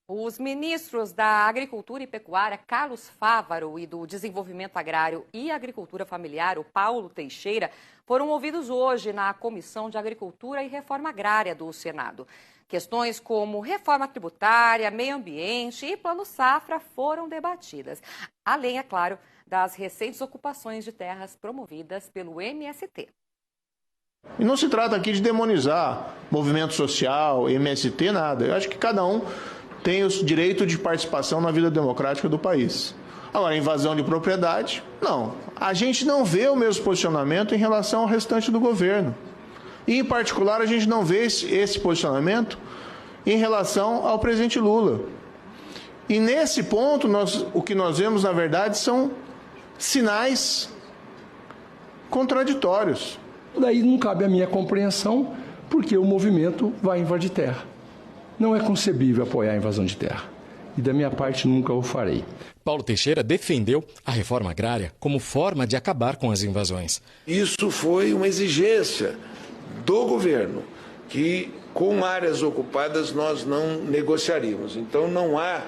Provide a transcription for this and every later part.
Os ministros da Agricultura e Pecuária, Carlos Fávaro, e do Desenvolvimento Agrário e Agricultura Familiar, o Paulo Teixeira, foram ouvidos hoje na Comissão de Agricultura e Reforma Agrária do Senado. Questões como reforma tributária, meio ambiente e plano safra foram debatidas. Além, é claro, das recentes ocupações de terras promovidas pelo MST. E não se trata aqui de demonizar movimento social, MST, nada. Eu acho que cada um tem o direito de participação na vida democrática do país. Agora, invasão de propriedade, não. A gente não vê o mesmo posicionamento em relação ao restante do governo. E, em particular, a gente não vê esse posicionamento em relação ao presidente Lula. E, nesse ponto, o que nós vemos, na verdade, são sinais contraditórios. Daí não cabe a minha compreensão, porque o movimento vai invadir terra. Não é concebível apoiar a invasão de terra. E da minha parte nunca o farei. Paulo Teixeira defendeu a reforma agrária como forma de acabar com as invasões. Isso foi uma exigência do governo, que com áreas ocupadas nós não negociaríamos. Então não há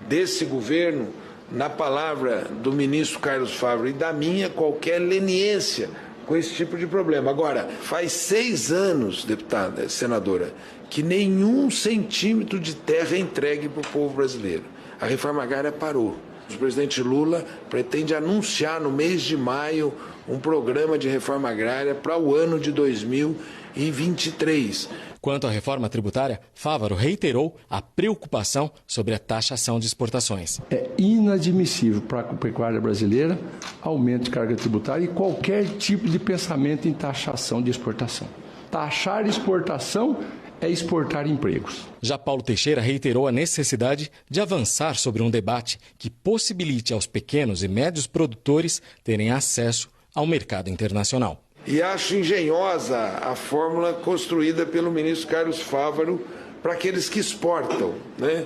desse governo, na palavra do ministro Carlos Fávaro e da minha, qualquer leniência com esse tipo de problema. Agora, faz 6 anos, deputada, senadora, que nenhum centímetro de terra é entregue para o povo brasileiro. A reforma agrária parou. O presidente Lula pretende anunciar no mês de maio um programa de reforma agrária para o ano de 2023. Quanto à reforma tributária, Fávaro reiterou a preocupação sobre a taxação de exportações. É inadmissível para a pecuária brasileira aumento de carga tributária e qualquer tipo de pensamento em taxação de exportação. Taxar exportação é exportar empregos. Já Paulo Teixeira reiterou a necessidade de avançar sobre um debate que possibilite aos pequenos e médios produtores terem acesso ao mercado internacional. E acho engenhosa a fórmula construída pelo ministro Carlos Fávaro para aqueles que exportam, né?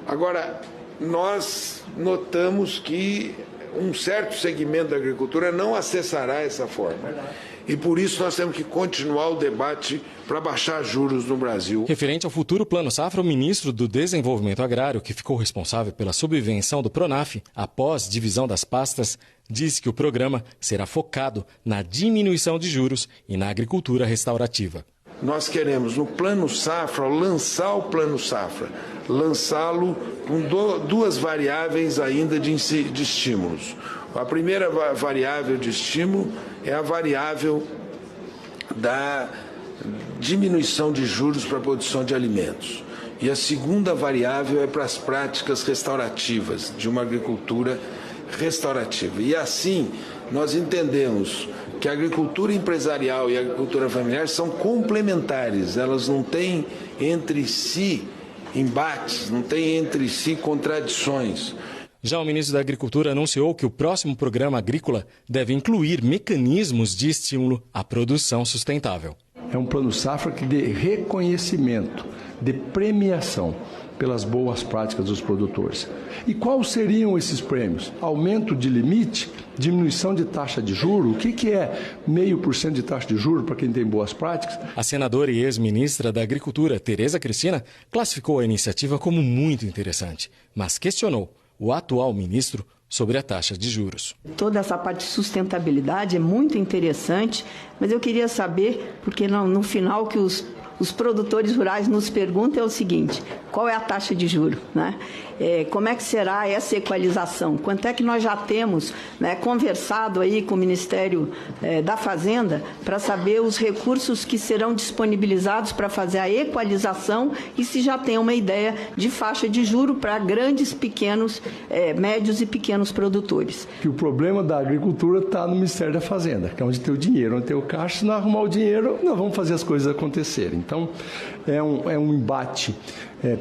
Agora, nós notamos que um certo segmento da agricultura não acessará essa fórmula. E por isso nós temos que continuar o debate para baixar juros no Brasil. Referente ao futuro Plano Safra, o ministro do Desenvolvimento Agrário, que ficou responsável pela subvenção do Pronaf, após divisão das pastas, disse que o programa será focado na diminuição de juros e na agricultura restaurativa. Nós queremos, no Plano Safra, lançar o Plano Safra, lançá-lo com 2 variáveis ainda de estímulos. A primeira variável de estímulo é a variável da diminuição de juros para a produção de alimentos. E a segunda variável é para as práticas restaurativas, de uma agricultura restaurativa. E assim, nós entendemos que a agricultura empresarial e a agricultura familiar são complementares, elas não têm entre si embates, não têm entre si contradições. Já o ministro da Agricultura anunciou que o próximo programa agrícola deve incluir mecanismos de estímulo à produção sustentável. É um plano safra que dê reconhecimento, de premiação pelas boas práticas dos produtores. E quais seriam esses prêmios? Aumento de limite, diminuição de taxa de juros. O que é 0,5% de taxa de juros para quem tem boas práticas? A senadora e ex-ministra da Agricultura, Tereza Cristina, classificou a iniciativa como muito interessante, mas questionou o atual ministro sobre a taxa de juros. Toda essa parte de sustentabilidade é muito interessante, mas eu queria saber, porque no final que os produtores rurais nos perguntam é o seguinte: qual é a taxa de juros, né? Como é que será essa equalização? Quanto é que nós já temos, né, conversado aí com o Ministério da Fazenda para saber os recursos que serão disponibilizados para fazer a equalização e se já tem uma ideia de faixa de juro para grandes, pequenos, médios e pequenos produtores? Que o problema da agricultura está no Ministério da Fazenda, que é onde tem o dinheiro, onde tem o caixa. Se não arrumar o dinheiro, nós vamos fazer as coisas acontecerem. Então, é um embate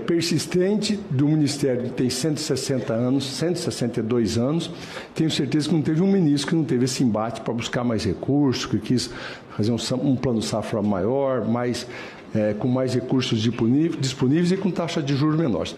persistente do Ministério que tem 160 anos, 162 anos. Tenho certeza que não teve um ministro que não teve esse embate para buscar mais recursos, que quis fazer um plano safra maior, com mais recursos disponíveis e com taxa de juros menores.